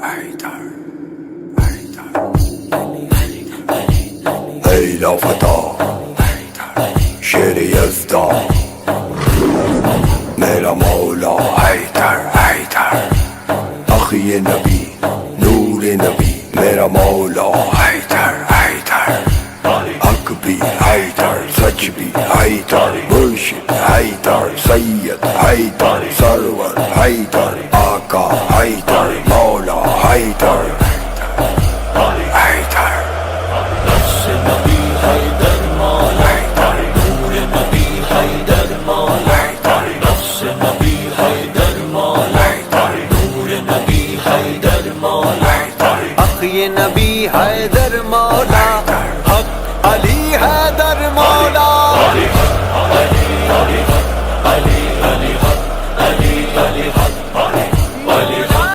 حيدر هيلا فتى شير يزدى मेरा मौला हैदर हैदर अखी नबी नूर नबी मेरा मौला हैदर हैदर हक भी हैदर सच भी हैदर मुर्शिद हैदर सैयद हैदर सरवर हैदर आका हैदर मौला हैदर हैदर नफ्स नबी हैदर मौला हैदर नूर नबी हैदर मौला नफ्स नबी हैदर मौला नूर नबी हैदर मौला अखी नबी हैदर मौला